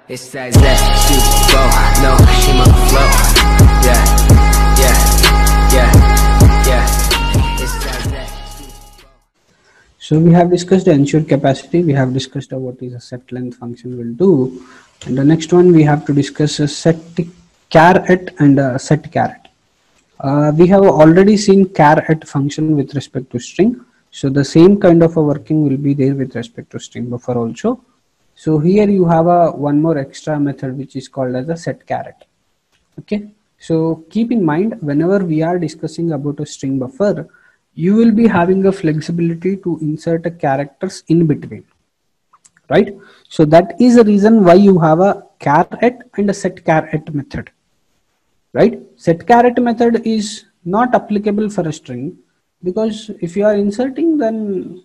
It's that you go, no, she my flow. Yeah, yeah, yeah, yeah. It's that. So we have discussed the ensured capacity. We have discussed what is a set length function will do, and the next one we have to discuss a set caret and a set caret. We have already seen caret function with respect to string. So the same kind of a working will be there with respect to string buffer also. So here you have a one more extra method which is called as a set caret. Okay. So keep in mind whenever we are discussing about a string buffer, you will be having a flexibility to insert a characters in between, right? So that is the reason why you have a caret and a set caret method, right? Set caret method is not applicable for a string because if you are inserting, then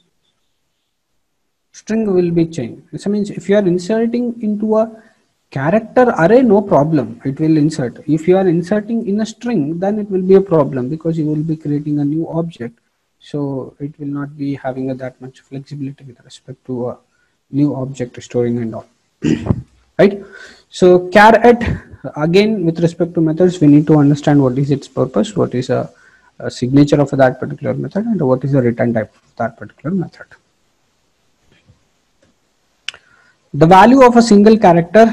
string will be changed. This means if you are inserting into a character array, no problem, it will insert. If you are inserting in a string, then it will be a problem because you will be creating a new object. So it will not be having that much flexibility with respect to a new object storing and all. Right? So caret, again with respect to methods, we need to understand what is its purpose, what is a signature of that particular method, and what is the return type of that particular method. The value of a single character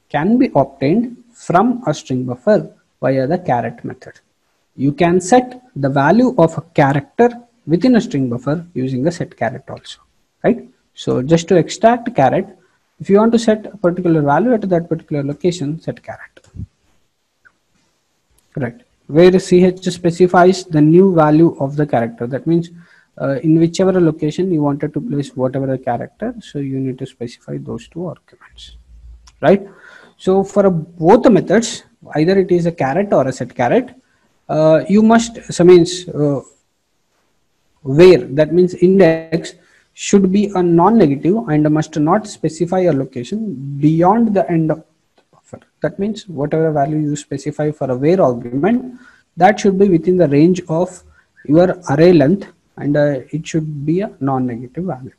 can be obtained from a string buffer via the caret method. You can set the value of a character within a string buffer using a set caret also, right? So just to extract caret, if you want to set a particular value at that particular location, set caret, right? Where ch specifies the new value of the character. That means in whichever location you wanted to place whatever the character, so you need to specify those two arguments, right? So for both the methods, either it is a caret or a set caret, you must, so means where, that means index should be a non-negative and must not specify a location beyond the end of the buffer. That means whatever value you specify for a where argument, that should be within the range of your array length, and it should be a non-negative value,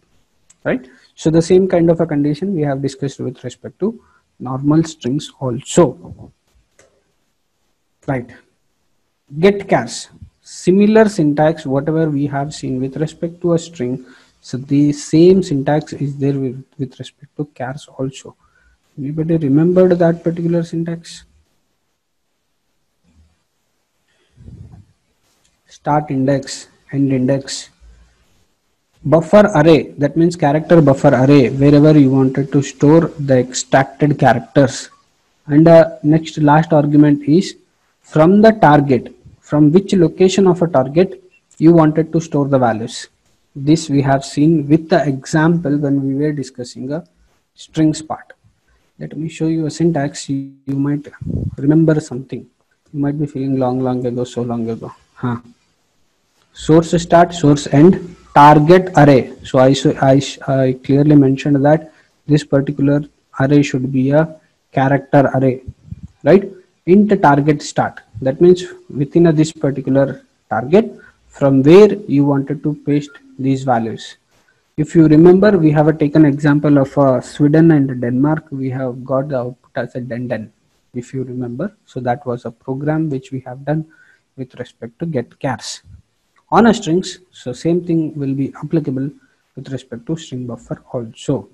right? So the same kind of a condition we have discussed with respect to normal strings also, right? Get chars, similar syntax whatever we have seen with respect to a string, so the same syntax is there with respect to chars also. Anybody remembered that particular syntax? Start index, end index, buffer array, that means character buffer array, wherever you wanted to store the extracted characters, and next last argument is from the target, from which location of a target you wanted to store the values. This we have seen with the example when we were discussing a strings part. Let me show you a syntax. You might remember something. You might be feeling long ago, so long ago. Source start, source end, target array. So I clearly mentioned that this particular array should be a character array, right? Int target start, that means within this particular target from where you wanted to paste these values. If you remember, we have taken example of Sweden and Denmark. We have got the output as a den, if you remember. So that was a program which we have done with respect to get chars on a strings. So same thing will be applicable with respect to string buffer also.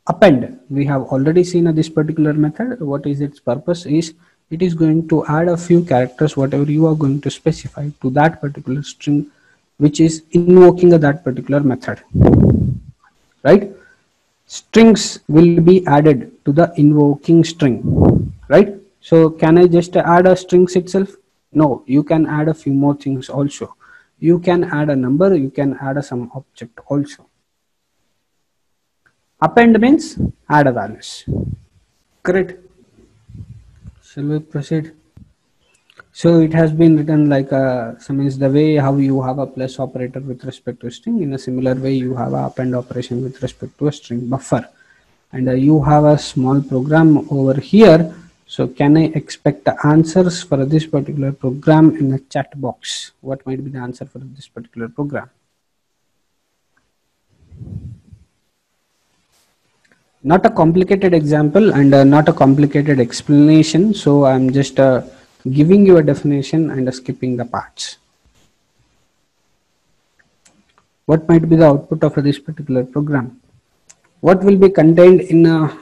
Append, we have already seen this particular method. What is its purpose is it is going to add a few characters whatever you are going to specify to that particular string which is invoking that particular method, right? Strings will be added to the invoking string, right? So can I just add a strings itself? No, you can add a few more things also. You can add a number, you can add some object also. Append means add a values, correct? Shall we proceed? So it has been written like so means the way how you have a plus operator with respect to a string, in a similar way you have a append operation with respect to a string buffer, and you have a small program over here. So can I expect the answers for this particular program in the chat box? What might be the answer for this particular program? Not a complicated example and not a complicated explanation. So I'm just giving you a definition and skipping the parts. What might be the output of this particular program? What will be contained in a,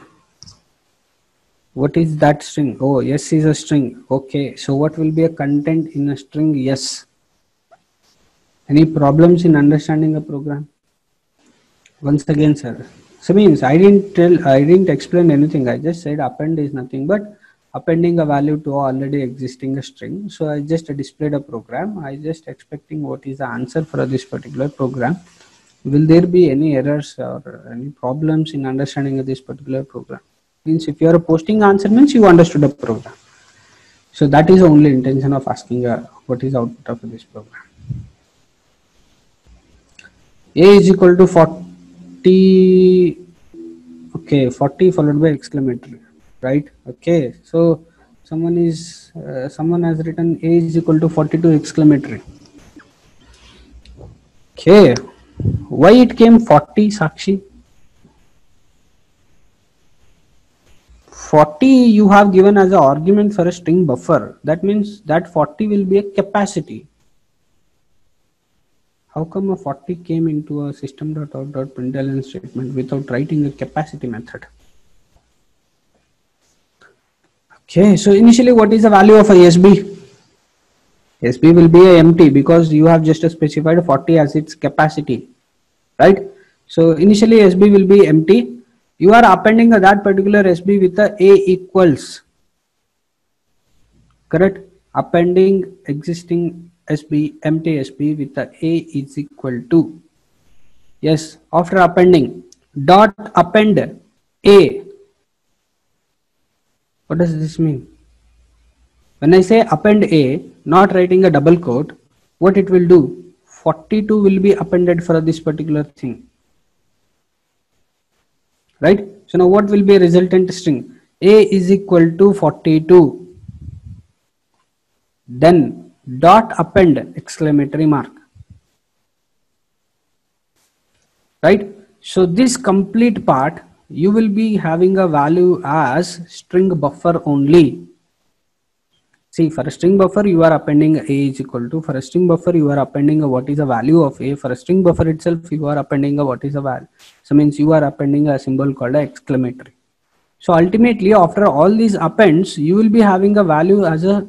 what is that string? Oh, yes is a string. Okay, so what will be a content in a string? Yes. Any problems in understanding a program? Once again, sir. So means I didn't explain anything. I just said append is nothing but appending a value to already existing a string. So I just displayed a program. I just expecting what is the answer for this particular program. Will there be any errors or any problems in understanding of this particular program? Means if you are posting answer means you understood the program. So that is the only intention of asking what is the output of this program. A is equal to 40. Okay, 40 followed by exclamatory, right? Okay, so someone has written A is equal to 42 exclamatory. Okay, why it came 40, Sakshi? 40 you have given as an argument for a string buffer. That means that 40 will be a capacity. How come a 40 came into a system.out.println statement without writing a capacity method? Okay, so initially what is the value of a SB? SB will be a empty because you have just specified 40 as its capacity, right? So initially SB will be empty. You are appending that particular SB with a equals, correct? Appending existing SB, empty SB with a is equal to, yes, after appending, dot append A. What does this mean? When I say append A, not writing a double quote, what it will do? 42 will be appended for this particular thing. Right? So now what will be a resultant string? A is equal to 42. Then dot append exclamatory mark. Right? So this complete part, you will be having a value as string buffer only. See, for a string buffer, you are appending A is equal to, for a string buffer, you are appending what is the value of A. For a string buffer itself, you are appending what is the value. So means you are appending a symbol called exclamatory. So ultimately, after all these appends, you will be having a value as a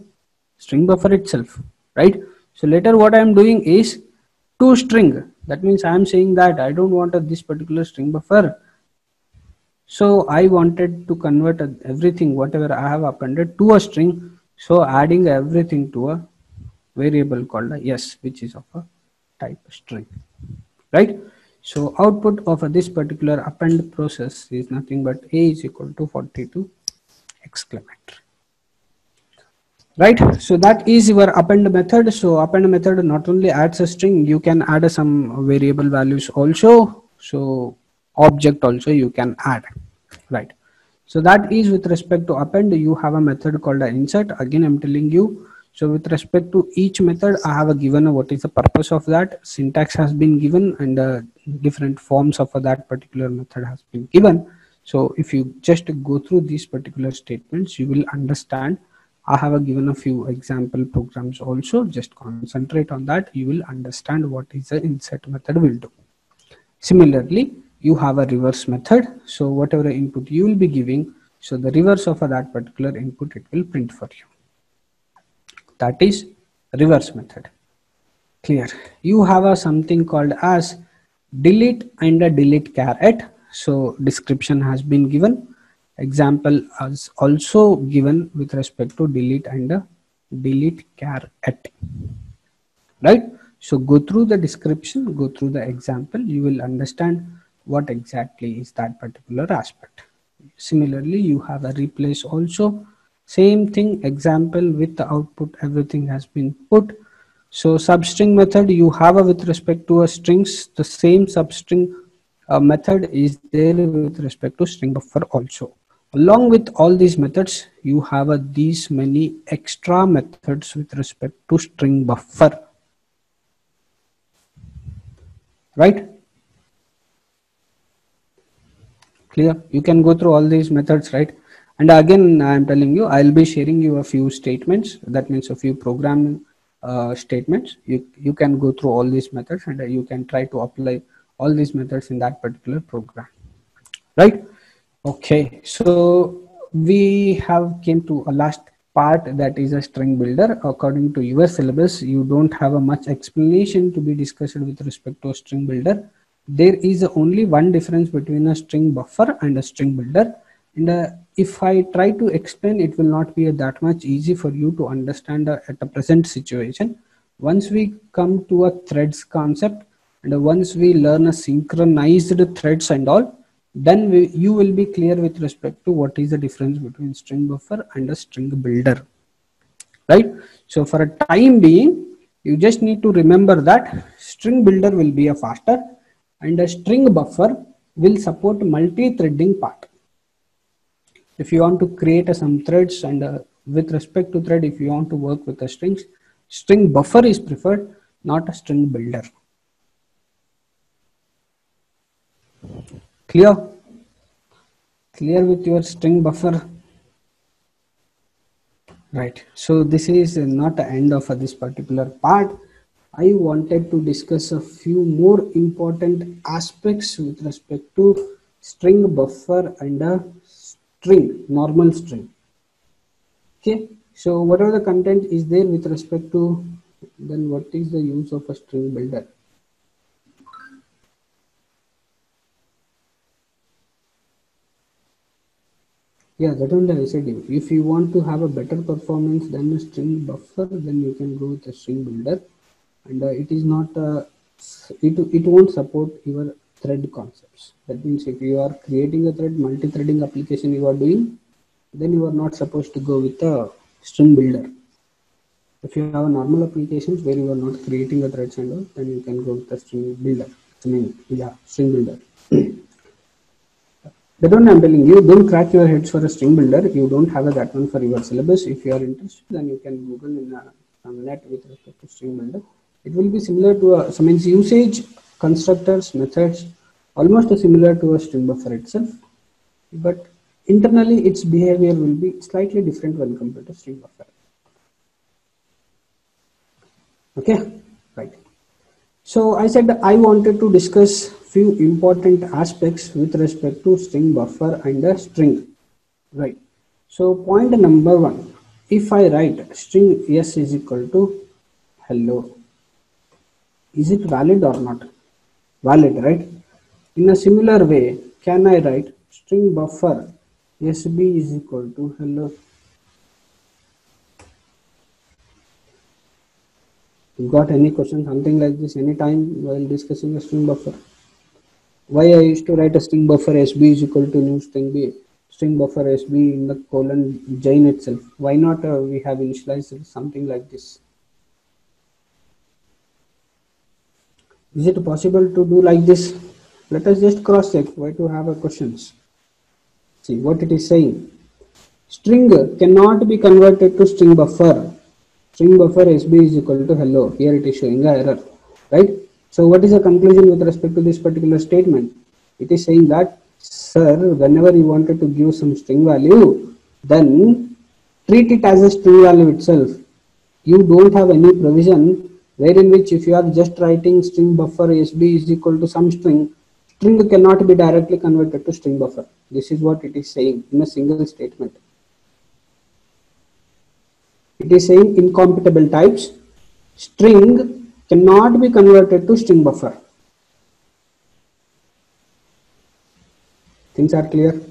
string buffer itself, right? So later what I am doing is to string. That means I am saying that I don't want this particular string buffer. So I wanted to convert everything, whatever I have appended, to a string. So adding everything to a variable called a s, which is of a type string, right? So output of this particular append process is nothing but A is equal to 42 exclamatory, right? So that is your append method. So append method not only adds a string, you can add some variable values also. So object also you can add, right? So that is with respect to append. You have a method called insert. Again, I'm telling you. So with respect to each method, I have given what is the purpose of that. Syntax has been given and different forms of that particular method has been given. So if you just go through these particular statements, you will understand. I have given a few example programs also. Just concentrate on that. You will understand what is the insert method will do. Similarly, you have a reverse method. So whatever input you will be giving, so the reverse of that particular input, it will print for you. That is reverse method. Clear? You have a something called as delete and a delete caret. So description has been given. Example is also given with respect to delete and a delete caret. Right? So go through the description, go through the example, you will understand what exactly is that particular aspect. Similarly, you have a replace also. Same thing, example with the output, everything has been put. So substring method, you have with respect to a strings, the same substring method is there with respect to string buffer also. Along with all these methods, you have these many extra methods with respect to string buffer. Right? Clear? You can go through all these methods, right? And again, I'm telling you, I'll be sharing you a few statements. That means a few program statements. You can go through all these methods, and you can try to apply all these methods in that particular program, right? Okay, so we have came to a last part, that is a string builder. According to your syllabus, you don't have a much explanation to be discussed with respect to a string builder. There is only one difference between a string buffer and a string builder. And if I try to explain, it will not be that much easy for you to understand at the present situation. Once we come to a threads concept, and once we learn a synchronized threads and all, then you will be clear with respect to what is the difference between string buffer and a string builder, right? So for a time being, you just need to remember that string builder will be a faster, and a string buffer will support multi-threading part. If you want to create some threads, and with respect to thread, if you want to work with the strings, string buffer is preferred, not a string builder. Clear? Clear with your string buffer? Right. So this is not the end of this particular part. I wanted to discuss a few more important aspects with respect to string buffer and a string, normal string. Okay. So whatever the content is there with respect to, then what is the use of a string builder? Yeah, that only I said you. If you want to have a better performance than a string buffer, then you can go with a string builder, and it is not it won't support your thread concepts. That means if you are creating a thread, multi-threading application you are doing, then you are not supposed to go with a string builder. If you have a normal applications where you are not creating a threads and all, then you can go with a string builder. I mean, yeah, string builder. That one I'm telling you, don't crack your heads for a string builder. You don't have that one for your syllabus. If you are interested, then you can Google in on net with respect to string builder. It will be similar to some usage, constructors, methods, almost similar to a string buffer itself. But internally, its behavior will be slightly different when compared to string buffer. Okay, right. So I said I wanted to discuss few important aspects with respect to string buffer and a string, right? So point number one, if I write string s is equal to hello, is it valid or not? Valid, right? In a similar way, can I write string buffer sb is equal to hello? You got any question, something like this anytime while discussing a string buffer? Why I used to write a string buffer sb is equal to new string buffer sb in the colon join itself? Why not we have initialized something like this? Is it possible to do like this? Let us just cross check. Why to have a questions? See what it is saying. String cannot be converted to string buffer. String buffer sb is equal to hello. Here it is showing a error, right? So what is the conclusion with respect to this particular statement? It is saying that, sir, whenever you wanted to give some string value, then treat it as a string value itself. You don't have any provision wherein which if you are just writing string buffer sb is equal to some string, string cannot be directly converted to string buffer. This is what it is saying in a single statement. It is saying incompatible types, string cannot be converted to string buffer. Things are clear,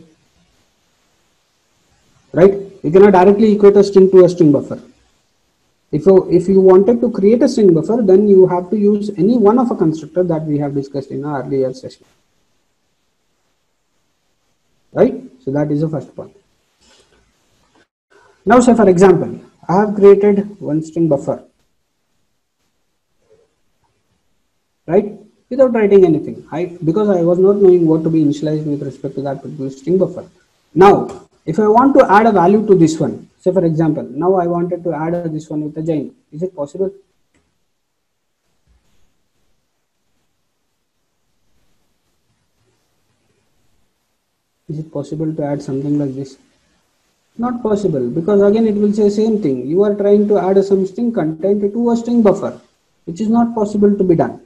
right? You cannot directly equate a string to a string buffer. If you wanted to create a string buffer, then you have to use any one of a constructor that we have discussed in our earlier session, right? So that is the first point. Now say for example, I have created one string buffer, right? Without writing anything, because I was not knowing what to be initialized with respect to that particular string buffer. Now, if I want to add a value to this one, say for example, now I wanted to add this one with a join. Is it possible? Is it possible to add something like this? Not possible, because again it will say same thing. You are trying to add some string content to a string buffer, which is not possible to be done.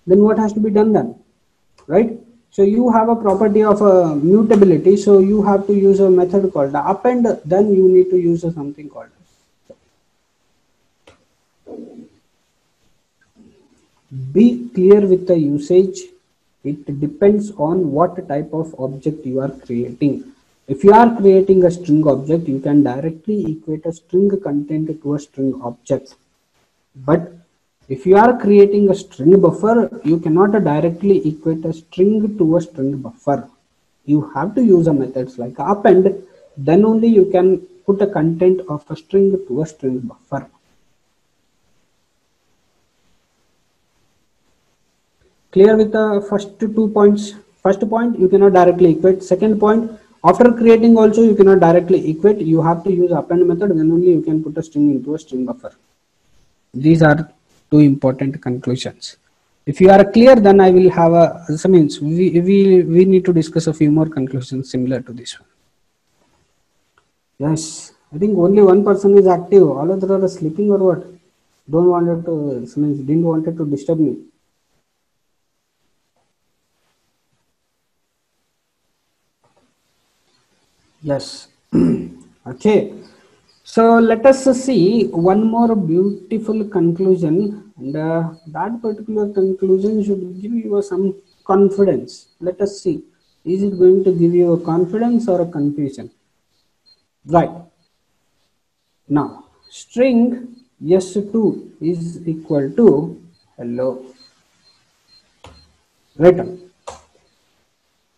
Then what has to be done then? Right? So you have a property of a mutability, so you have to use a method called append, then you need to use something called. Be clear with the usage. It depends on what type of object you are creating. If you are creating a string object, you can directly equate a string content to a string object. But if you are creating a string buffer, you cannot directly equate a string to a string buffer. You have to use a methods like append, then only you can put a content of a string to a string buffer. Clear with the first 2 points? First point, you cannot directly equate. Second point, after creating also you cannot directly equate. You have to use append method, then only you can put a string into a string buffer. These are two important conclusions. If you are clear, then I will have a, means we need to discuss a few more conclusions similar to this one. Yes, I think only one person is active. All others are sleeping or what? Don't wanted to, means didn't wanted to disturb me. Yes. Okay. So let us see one more beautiful conclusion, and that particular conclusion should give you some confidence. Let us see. Is it going to give you a confidence or a confusion? Right. Now, string yes2 is equal to hello. Written.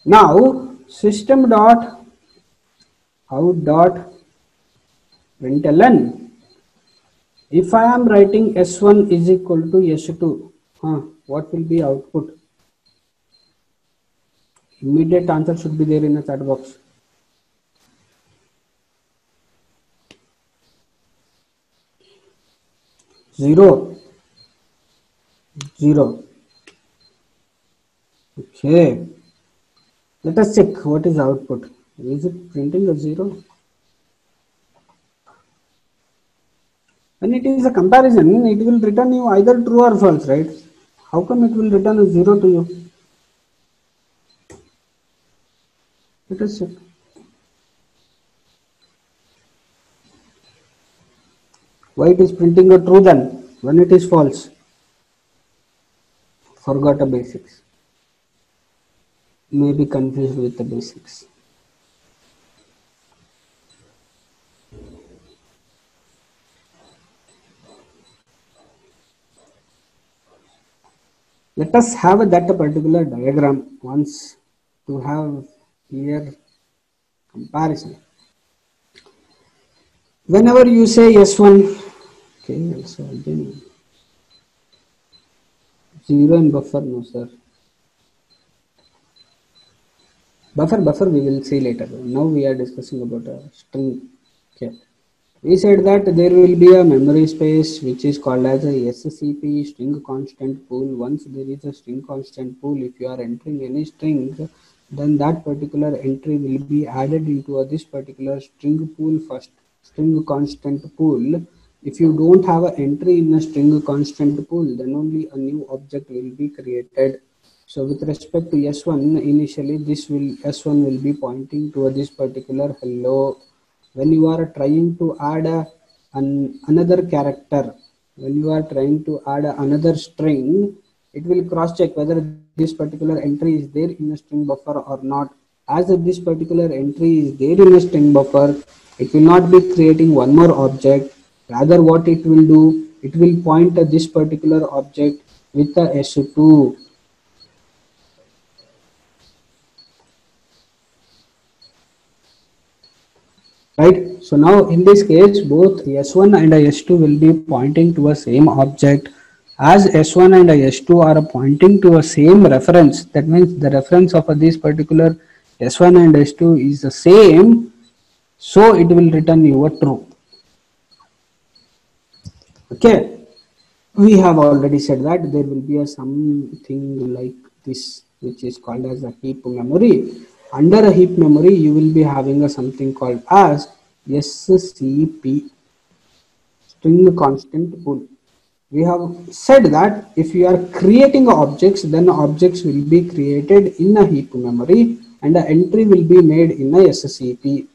Now, system dot out dot println. If I am writing s1 is equal to s2, what will be output? Immediate answer should be there in the chat box. Zero. Okay. Let us check what is output. Is it printing a 0? When it is a comparison, it will return you either true or false, right? How come it will return a 0 to you? Let us check. Why it is printing a true then, when it is false? Forgot the basics. May be confused with the basics. Let us have that particular diagram once to have clear comparison. Whenever you say S1, okay, so again 0 in buffer, no sir. Buffer we will see later. Now we are discussing about a string. Okay. We said that there will be a memory space which is called as a SCP, string constant pool. Once there is a string constant pool, if you are entering any string, then that particular entry will be added into this particular string pool first, string constant pool. If you don't have an entry in a string constant pool, then only a new object will be created. So with respect to S1, initially this will S1 will be pointing to this particular hello. When you are trying to add another character, when you are trying to add another string, it will cross check whether this particular entry is there in a string buffer or not. As if this particular entry is there in a string buffer, it will not be creating one more object. Rather what it will do, it will point at this particular object with the S2. Right. So now in this case, both S1 and S2 will be pointing to a same object. As S1 and S2 are pointing to a same reference, that means the reference of this particular S1 and S2 is the same, so it will return you a true. Okay. We have already said that there will be a something like this, which is called as a heap memory. Under a heap memory, you will be having a something called as SCP, string constant pool. We have said that if you are creating objects, then objects will be created in a heap memory and the entry will be made in a SCP.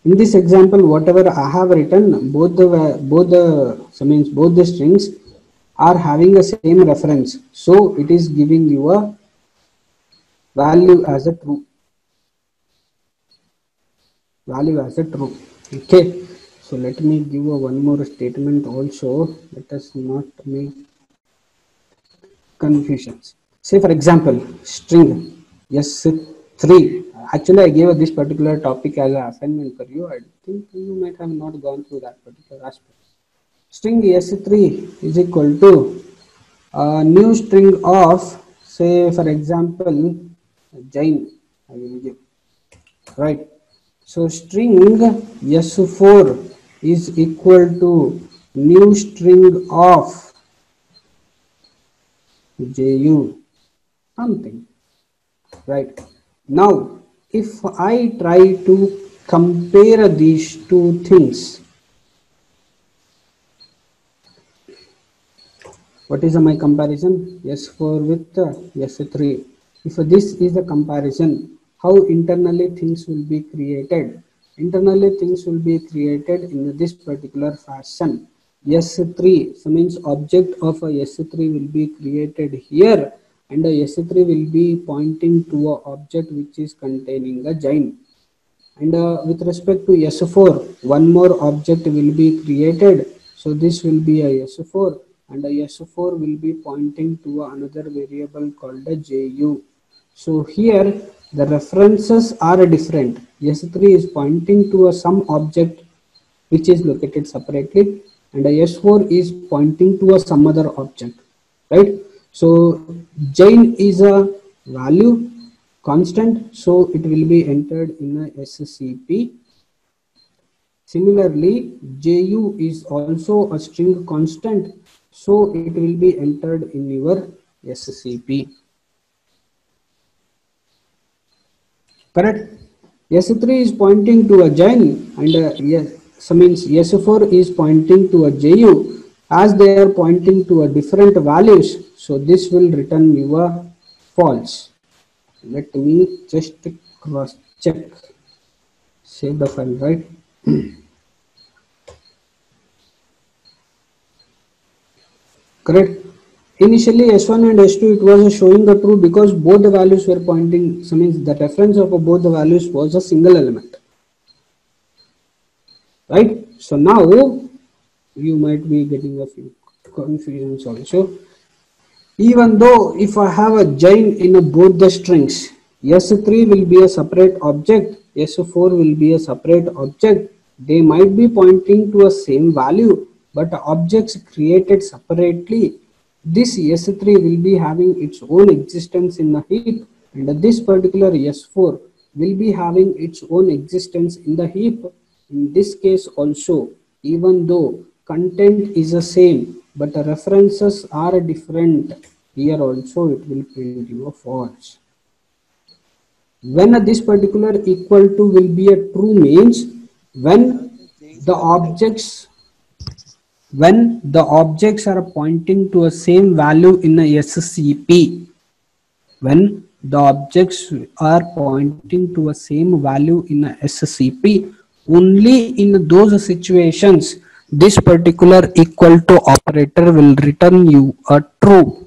In this example, whatever I have written, both the strings are having the same reference, so it is giving you a value as a true. Okay, so let me give one more statement also. Let us not make confusions. Say for example, string S3. Actually, I gave this particular topic as an assignment for you. I think you might have not gone through that particular aspect. String S3 is equal to a new string of, say for example, Jain. I will give, right? So string S4 is equal to new string of JU something, right? Now, if I try to compare these two things, what is my comparison? S4 with S3. If this is the comparison, how internally things will be created? Internally things will be created in this particular fashion. S3, so means object of a S3 will be created here, and the S3 will be pointing to a object which is containing a Jain. And with respect to S4, one more object will be created. So this will be a S4, and a S4 will be pointing to another variable called a JU. So here the references are different. S3 is pointing to some object which is located separately, and a S4 is pointing to some other object, right? So Jain is a value constant, so it will be entered in a SCP. Similarly, JU is also a string constant, so it will be entered in your SCP. Correct? S3 is pointing to a Jain, and yes, so means S4 is pointing to a JU. As they are pointing to a different values, so this will return your false. Let me just cross check. Save the file, right? Correct. Initially S1 and S2 it was showing the true because both the values were pointing, so means the reference of both the values was a single element, right? So now you might be getting a few confusions also. Even though if I have a Jain in both the strings, S3 will be a separate object, S4 will be a separate object. They might be pointing to a same value, but objects created separately. This S3 will be having its own existence in the heap, and this particular S4 will be having its own existence in the heap. In this case also, even though content is the same, but the references are different, here also it will print you a false. When this particular equal to will be a true means when the objects are pointing to a same value in a SCP. When the objects are pointing to a same value in a SCP, only in those situations this particular equal to operator will return you a true.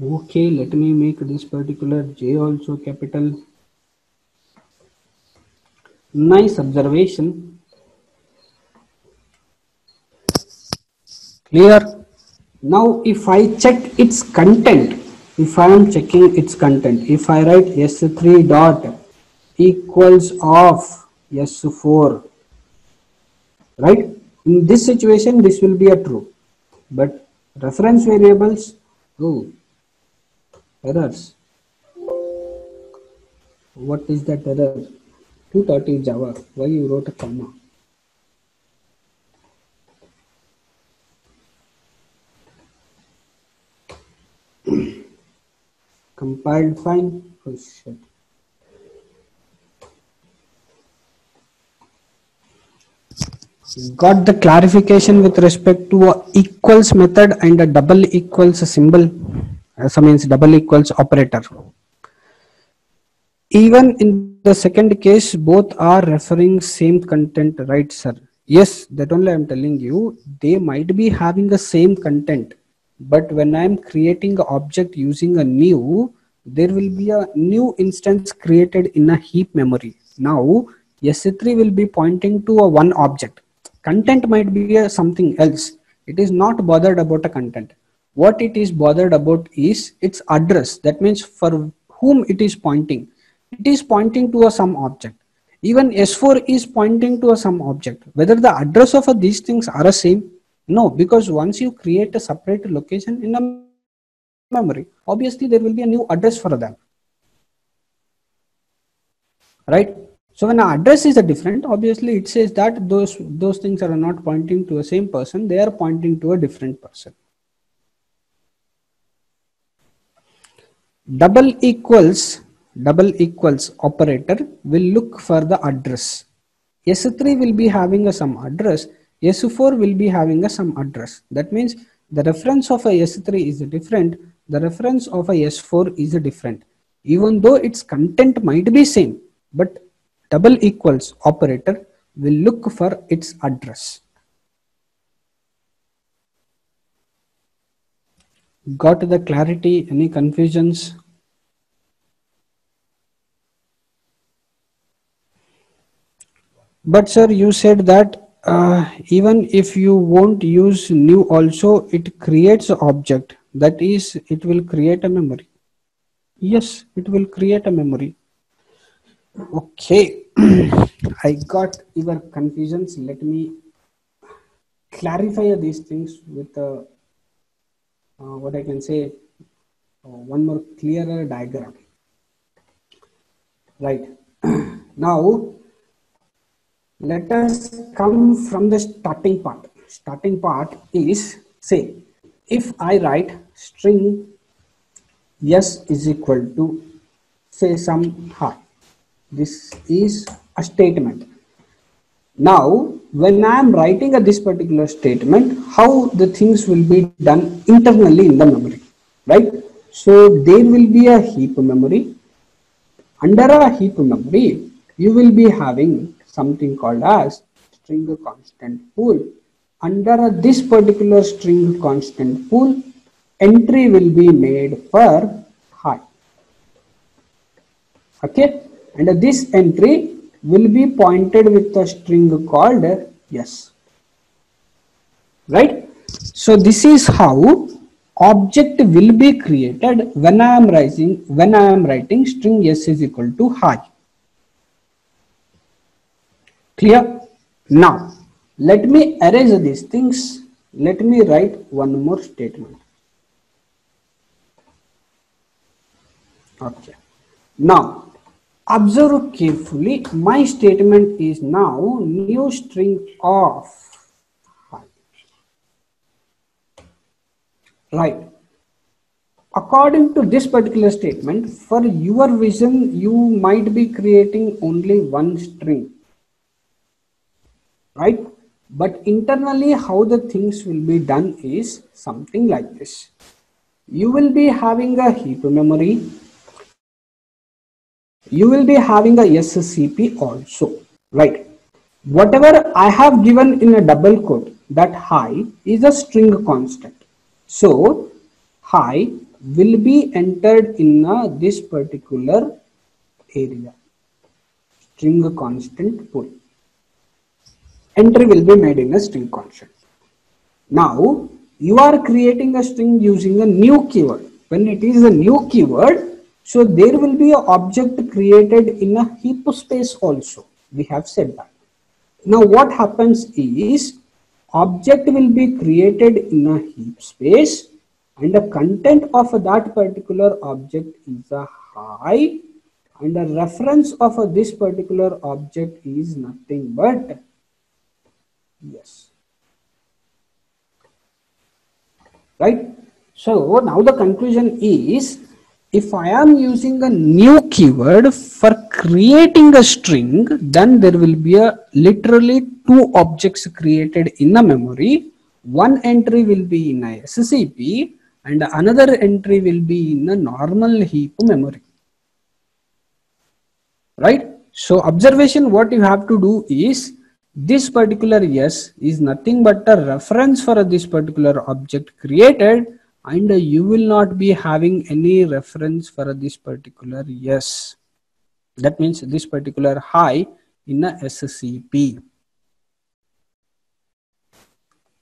Okay, let me make this particular J also capital. Nice observation. Clear? Now if I check its content, if I am checking its content, if I write S3 dot equals of S4, right? In this situation this will be a true, but reference variables, oh, errors. What is that error? 230 Java, why you wrote a comma? Compiled fine. Oh shit. Got the clarification with respect to a equals method and a double equals symbol. So means double equals operator. Even in the second case, both are referring same content, right, sir? Yes, that only I'm telling you. They might be having the same content, but when I'm creating an object using a new, there will be a new instance created in a heap memory. Now, S3 will be pointing to a one object. Content might be a something else. It is not bothered about a content. What it is bothered about is its address. That means for whom it is pointing. It is pointing to a some object. Even S4 is pointing to a some object. Whether the address of these things are the same? No, because once you create a separate location in a memory, obviously there will be a new address for them. Right? So when an address is a different, obviously it says that those things are not pointing to the same person, they are pointing to a different person. Double equals operator will look for the address. S3 will be having a some address, S4 will be having a some address. That means the reference of a S3 is different, the reference of a S4 is different. Even though its content might be same, but double equals operator will look for its address. Got the clarity? Any confusions? But sir, you said that even if you won't use new also, it creates an object. That is, it will create a memory. Yes, it will create a memory. Okay, I got your confusions. Let me clarify these things with what I can say, one more clearer diagram. Right. Now, let us come from the starting part. Starting part is, say, if I write string yes is equal to, say, some hi. This is a statement. Now, when I am writing this particular statement, how the things will be done internally in the memory, right? So there will be a heap memory. Under a heap memory, you will be having something called as string constant pool. Under this particular string constant pool, entry will be made for hi. Okay, and this entry will be pointed with a string called yes. Right? So this is how object will be created when I am writing string yes is equal to hi. Clear? Now, let me erase these things. Let me write one more statement. Okay. Now, observe carefully. My statement is now new string of hi. Right. According to this particular statement, for your vision, you might be creating only one string. Right? But internally, how the things will be done is something like this. You will be having a heap memory. You will be having a SCP also. Right? Whatever I have given in a double quote, that hi is a string constant. So, hi will be entered in this particular area. String constant pool. Entry will be made in a string constant. Now, you are creating a string using a new keyword. When it is a new keyword, so there will be an object created in a heap space also. We have said that. Now, what happens is object will be created in a heap space and the content of that particular object is a hi and the reference of this particular object is nothing but yes. Right? So now the conclusion is if I am using a new keyword for creating a string, then there will be a literally two objects created in a memory. One entry will be in a SCP and another entry will be in a normal heap memory. Right? So observation, what you have to do is, this particular yes is nothing but a reference for this particular object created, and you will not be having any reference for this particular yes. That means this particular hi in a SCP.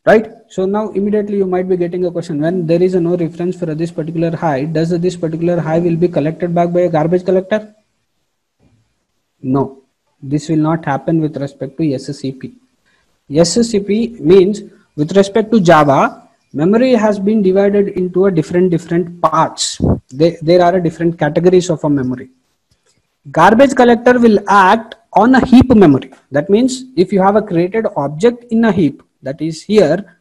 Right? So now immediately you might be getting a question, when there is no reference for this particular hi, does this particular hi will be collected back by a garbage collector? No, this will not happen with respect to SCP. SCP means with respect to Java, memory has been divided into a different parts. There are different categories of a memory. Garbage collector will act on a heap memory. That means if you have a created object in a heap, that is here,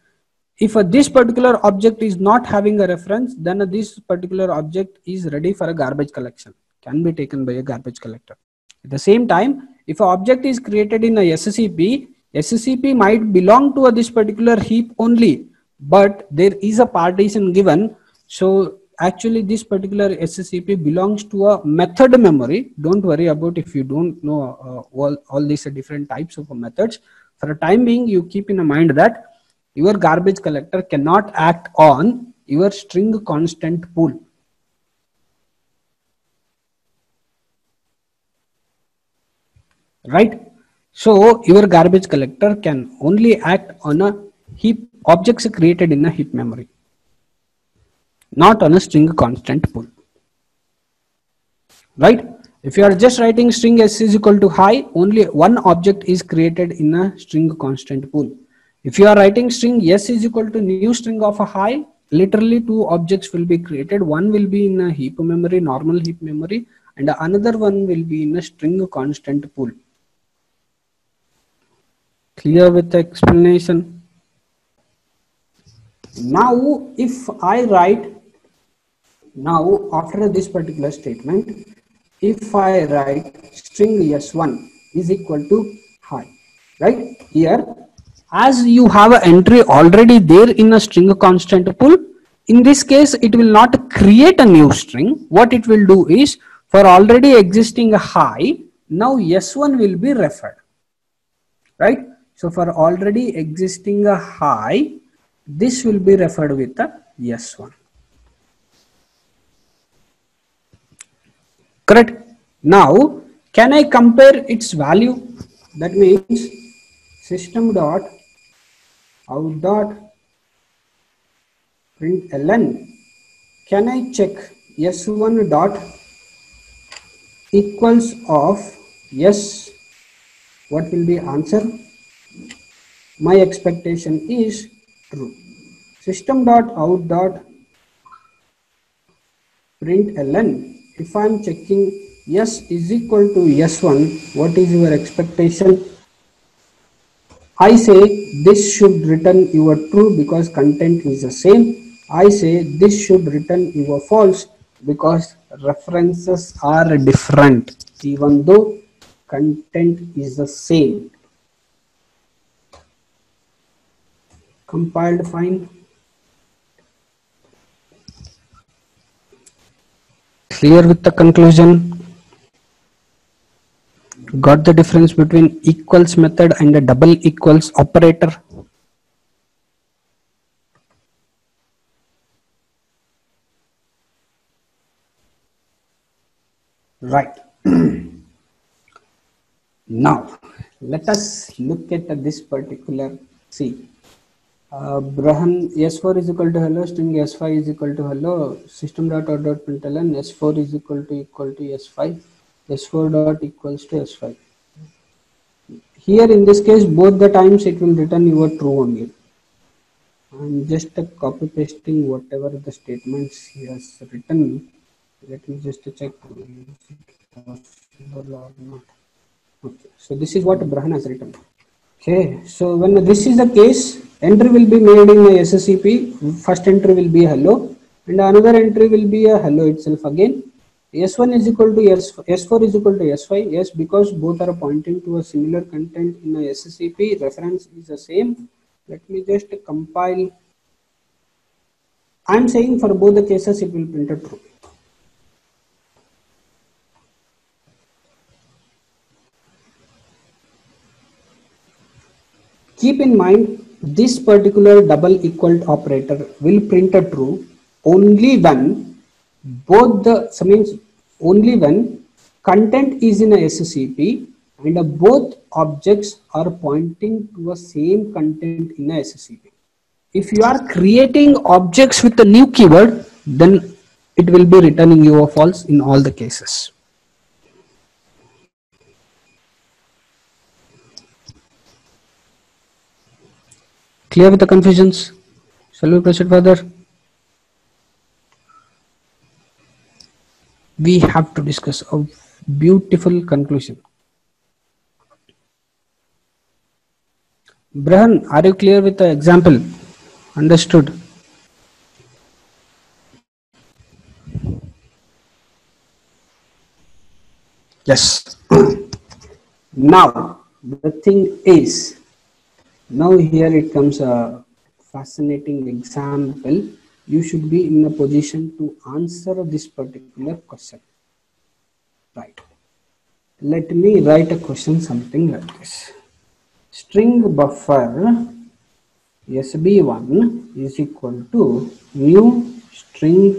if this particular object is not having a reference, then this particular object is ready for a garbage collection, can be taken by a garbage collector. At the same time, if an object is created in a SCP, SCP might belong to this particular heap only, but there is a partition given. So actually this particular SCP belongs to a method memory. Don't worry about if you don't know all these different types of methods. For the time being, you keep in mind that your garbage collector cannot act on your string constant pool. Right? So your garbage collector can only act on a heap objects created in a heap memory, not on a string constant pool. Right? If you are just writing string s is equal to hi, only one object is created in a string constant pool. If you are writing string s is equal to new string of a hi, literally two objects will be created. One will be in a heap memory, normal heap memory, and another one will be in a string constant pool. Clear with the explanation? Now if I write, now after this particular statement, if I write string s1 is equal to hi, right? Here, as you have an entry already there in a string constant pool, in this case it will not create a new string. What it will do is, for already existing hi, now s1 will be referred, right? So for already existing a hi, this will be referred with the s1. Correct? Now, can I compare its value? That means system dot out dot println. Can I check s1 dot equals of yes? What will be answer? My expectation is true. System dot out dot println. If I am checking yes is equal to s1, what is your expectation? I say this should return your true because content is the same. I say this should return your false because references are different even though content is the same. Compiled fine. Clear with the conclusion? Got the difference between equals method and a double equals operator? Right. Now let us look at this particular. See, Brahan s4 is equal to hello, string s5 is equal to hello, system dot out dot println s4 is equal to s5, s4 dot equals to s5. Here in this case both the times it will return your true only. I'm just copy pasting whatever the statements he has written. Let me just check is it possible or not. Okay, so this is what Brahan has written. Okay, so when this is the case, entry will be made in a SCP. First entry will be hello and another entry will be a hello itself again. S1 is equal to S4 is equal to S5. Yes, because both are pointing to a similar content in a SCP. Reference is the same. Let me just compile. I'm saying for both the cases it will print a true. Keep in mind this particular double equal operator will print a true only when both the means only when content is in a SCP and both objects are pointing to a same content in a SCP. If you are creating objects with a new keyword, then it will be returning you a false in all the cases. Clear with the confusions? Shall we proceed further? We have to discuss a beautiful conclusion. Brahan, are you clear with the example? Understood? Yes. Now, the thing is, now here it comes a fascinating example. You should be in a position to answer this particular question. Right. Let me write a question something like this. String buffer SB1 is equal to new string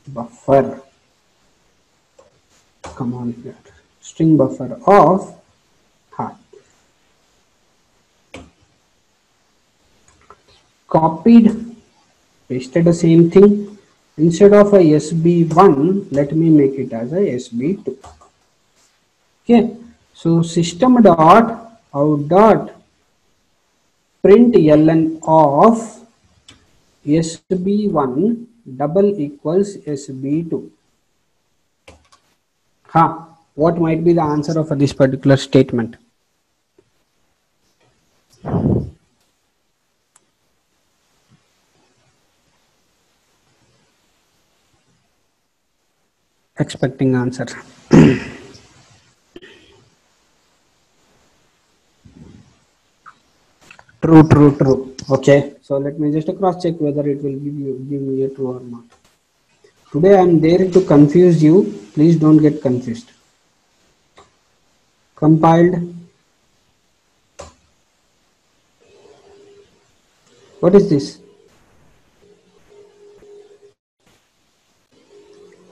buffer. Come on here. String buffer of heart. Copied, pasted the same thing. Instead of a SB1, let me make it as a SB2. Okay. So system dot out dot print ln of SB1 double equals SB2. What might be the answer of this particular statement? Expecting answer. True. Okay. So let me just cross check whether it will give me a true or not. Today I am there to confuse you. Please don't get confused. Compiled. What is this?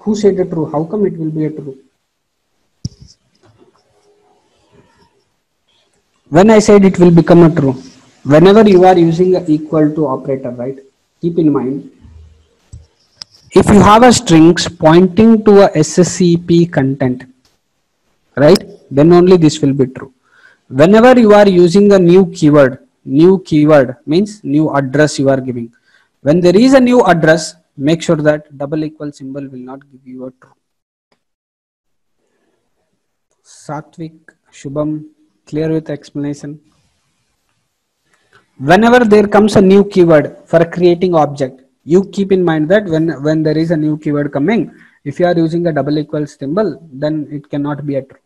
Who said a true? How come it will be a true? When I said it will become a true, whenever you are using a equal to operator, right? Keep in mind, if you have a strings pointing to a SCP content, right? Then only this will be true. Whenever you are using a new keyword means new address you are giving. When there is a new address, make sure that double equal symbol will not give you a true. Satvik, Shubham, clear with explanation? Whenever there comes a new keyword for creating object, you keep in mind that when there is a new keyword coming, if you are using a double equal symbol, then it cannot be a true.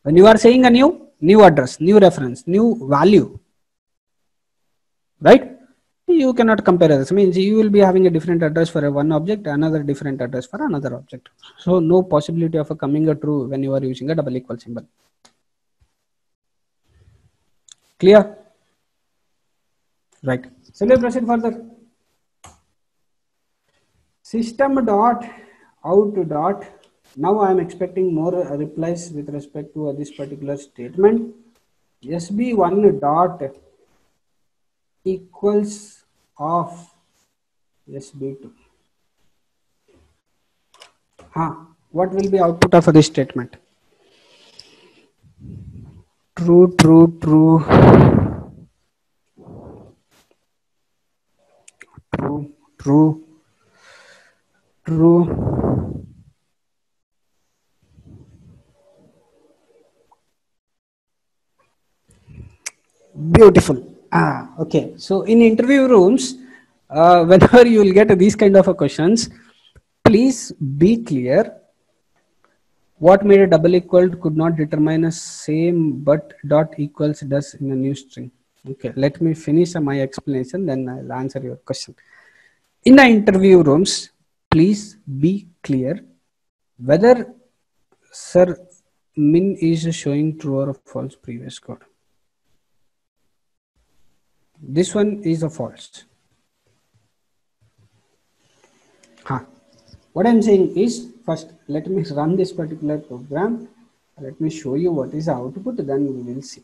When you are saying a new address, new reference, new value, right? You cannot compare this. Means you will be having a different address for one object, another different address for another object. So no possibility of coming a true when you are using a double equal symbol. Clear? Right. So let's proceed further. System dot out dot. Now I am expecting more replies with respect to this particular statement. SB1 dot equals of SB2. What will be output of this statement? True. Beautiful. Okay. So in interview rooms, whenever you will get these kind of questions, please be clear. What made a double equal could not determine a same but dot equals does in a new string. Okay, let me finish my explanation, then I'll answer your question. In the interview rooms, please be clear whether Sir min is showing true or false previous code. This one is a false. What I'm saying is, first let me run this particular program. Let me show you what is the output, then we will see.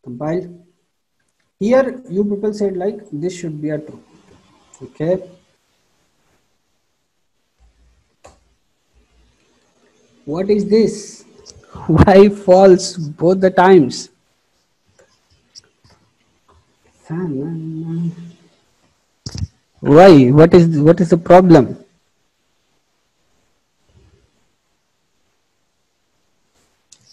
Compile. Here you people said like this should be a true. Okay. What is this? Why false both the times? Why? What is the problem?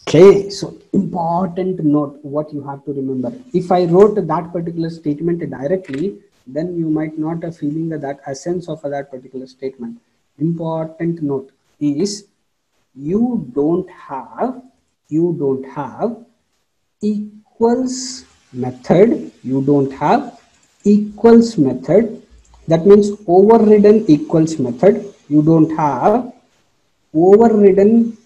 Okay, so important note what you have to remember. If I wrote that particular statement directly, then you might not have feeling that essence of that particular statement. Important note is you don't have equals method. You don't have equals method. That means overridden equals method. You don't have overridden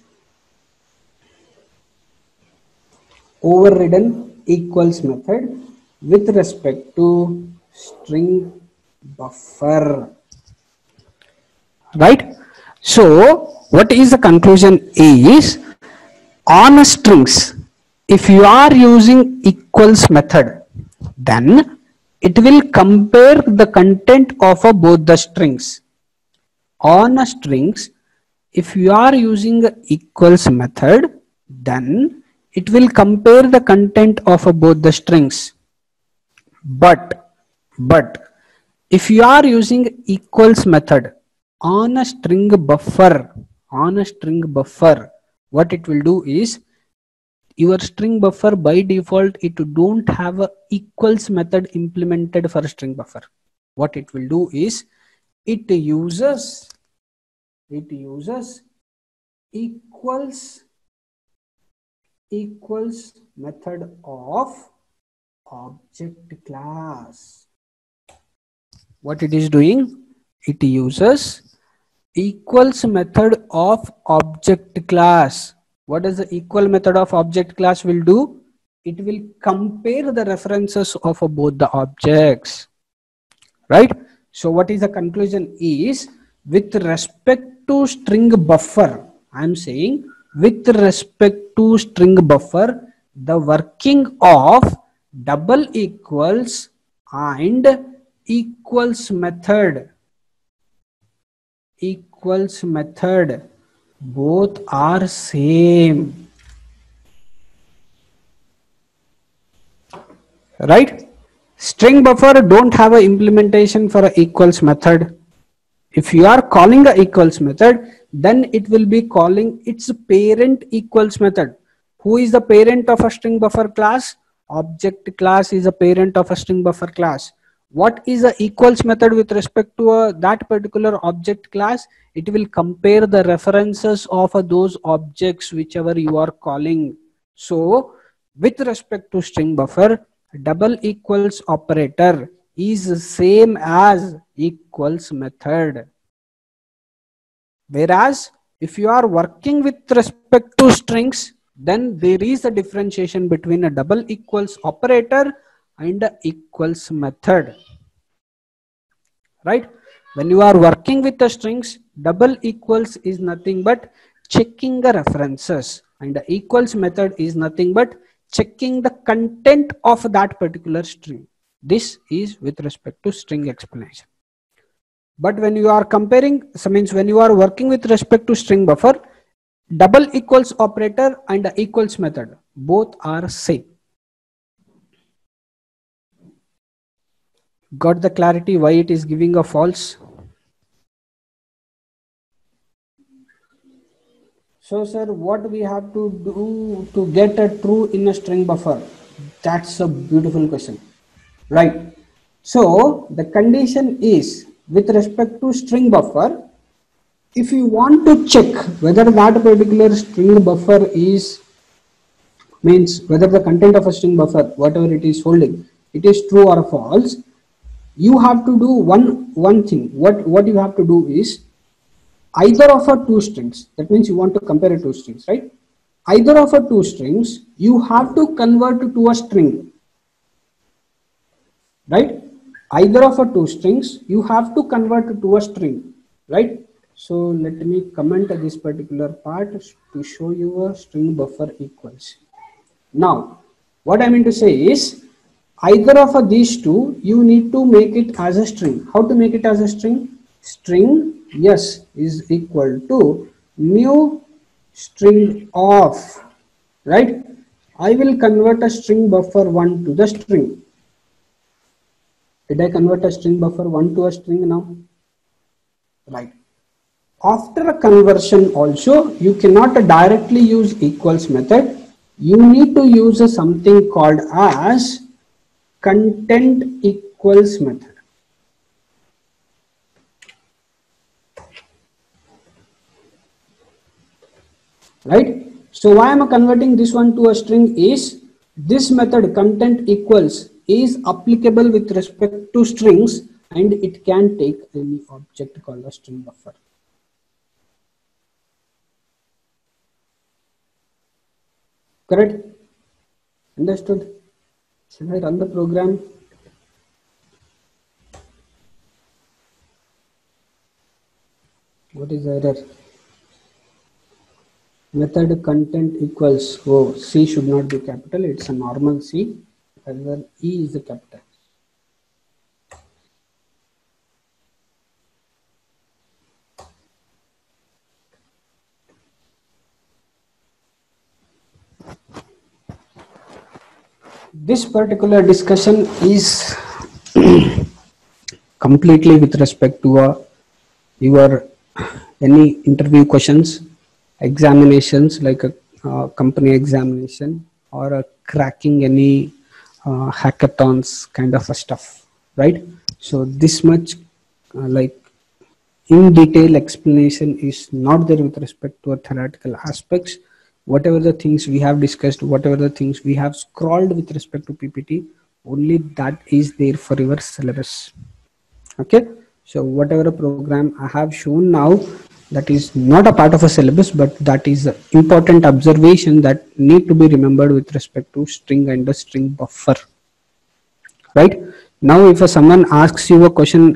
equals method with respect to string buffer, right? So what is the conclusion is, on strings, if you are using equals method, then it will compare the content of both the strings. On strings, if you are using equals method, then it will compare the content of both the strings. But if you are using equals method on a string buffer, what it will do is, your string buffer by default, it don't have a equals method implemented for string buffer. What it will do is, it uses equals method of object class. What it is doing? It uses equals method of object class. What does the equal method of object class will do? It will compare the references of both the objects, right? So what is the conclusion is, with respect to string buffer, I am saying with respect to string buffer, the working of double equals and equals method both are same, right? String buffer don't have a implementation for a equals method. If you are calling a equals method, then it will be calling its parent equals method. Who is the parent of a string buffer class? Object class is a parent of a string buffer class. What is the equals method with respect to that particular object class? It will compare the references of those objects whichever you are calling. So with respect to string buffer, double equals operator is same as equals method. Whereas if you are working with respect to strings, then there is a differentiation between a double equals operator and a equals method, right? When you are working with the strings, double equals is nothing but checking the references, and the equals method is nothing but checking the content of that particular string. This is with respect to string explanation. But when you are comparing, so means when you are working with respect to string buffer, double equals operator and the equals method both are same. Got the clarity why it is giving a false? So sir, what we have to do to get a true in a string buffer? That's a beautiful question, right? So the condition is, with respect to string buffer, if you want to check whether that particular string buffer is, means whether the content of a string buffer, whatever it is holding, it is true or false, you have to do one thing. What you have to do is, either of a two strings, that means you want to compare two strings, right? Either of a two strings, you have to convert to a string, right? Either of a two strings, you have to convert to a string, right? So let me comment this particular part to show you a string buffer equals. Now, what I mean to say is, either of these two, you need to make it as a string. How to make it as a string? String yes is equal to new string of, right? I will convert a string buffer 1 to the string. Did I convert a string buffer 1 to a string now? Right. After a conversion also, you cannot directly use equals method. You need to use something called as content equals method. Right? So why am I converting this one to a string is, this method content equals is applicable with respect to strings, and it can take any object called a string buffer. Correct? Understood? Should I run the program? What is the error? Method content equals, oh, C should not be capital, it's a normal C, and then E is the capital. This particular discussion is completely with respect to your any interview questions, examinations like a company examination, or cracking any hackathons kind of a stuff, right? So this much like in detail explanation is not there with respect to theoretical aspects. Whatever the things we have discussed, whatever the things we have scrolled with respect to PPT, only that is there for your syllabus. Okay, so whatever program I have shown now, that is not a part of a syllabus, but that is an important observation that need to be remembered with respect to string and the string buffer. Right? Now if someone asks you a question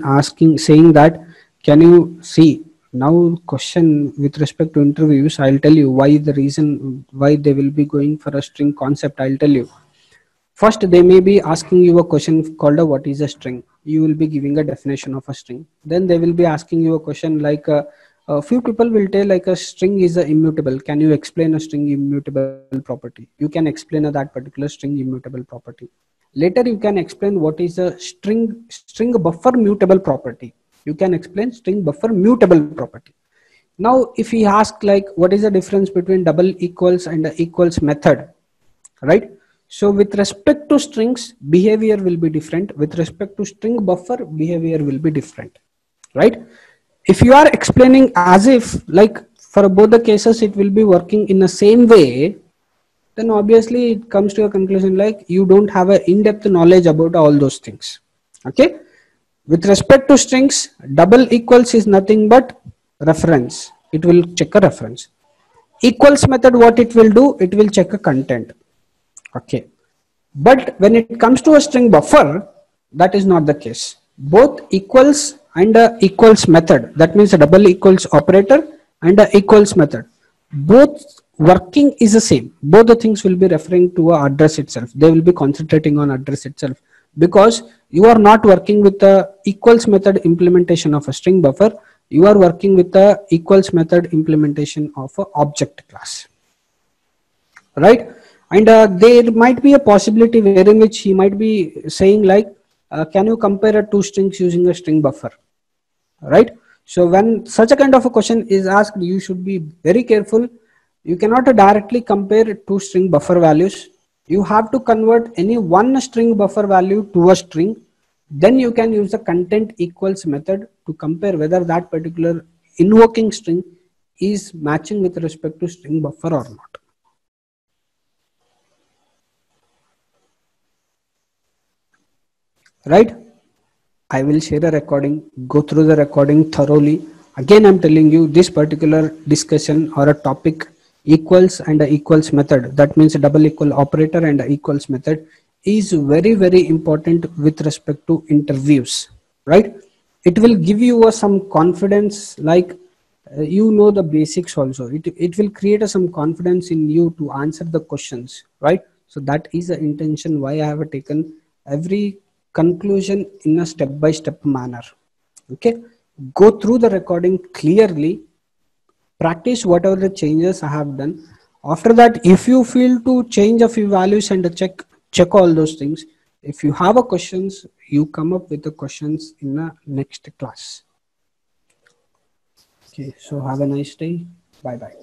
saying that, can you see, now question with respect to interviews, I'll tell you why, the reason why they will be going for a string concept, I'll tell you. First, they may be asking you a question called what is a string. You will be giving a definition of a string. Then they will be asking you a question like, a few people will tell like a string is immutable. Can you explain a string immutable property? You can explain that particular string immutable property. Later, you can explain what is a string buffer mutable property. You can explain string buffer mutable property. Now, if we ask like, what is the difference between double equals and the equals method, right? So with respect to strings, behavior will be different. With respect to string buffer, behavior will be different, right? If you are explaining as if like for both the cases, it will be working in the same way, then obviously it comes to a conclusion like you don't have an in-depth knowledge about all those things. Okay. With respect to strings, double equals is nothing but reference. It will check a reference. Equals method, what it will do, it will check a content. Okay. But when it comes to a string buffer, that is not the case. Both equals and equals method, that means a double equals operator and a equals method, both working is the same. Both the things will be referring to a address itself. They will be concentrating on address itself, because you are not working with the equals method implementation of a string buffer. You are working with the equals method implementation of a object class, right? And there might be a possibility wherein which he might be saying like, can you compare two strings using a string buffer, right? So when such a kind of a question is asked, you should be very careful. You cannot directly compare two string buffer values. You have to convert any one string buffer value to a string. Then you can use the content equals method to compare whether that particular invoking string is matching with respect to string buffer or not. Right? I will share a recording, go through the recording thoroughly. Again, I'm telling you this particular discussion or a topic, equals and a equals method, that means a double equal operator and a equals method, is very, very important with respect to interviews, right? It will give you some confidence, like you know the basics also. It will create some confidence in you to answer the questions, right? So that is the intention why I have taken every conclusion in a step-by-step manner. Okay, go through the recording clearly, practice whatever the changes I have done. After that, if you feel to change a few values and check all those things, if you have a questions, you come up with the questions in the next class. Okay, so have a nice day. Bye bye.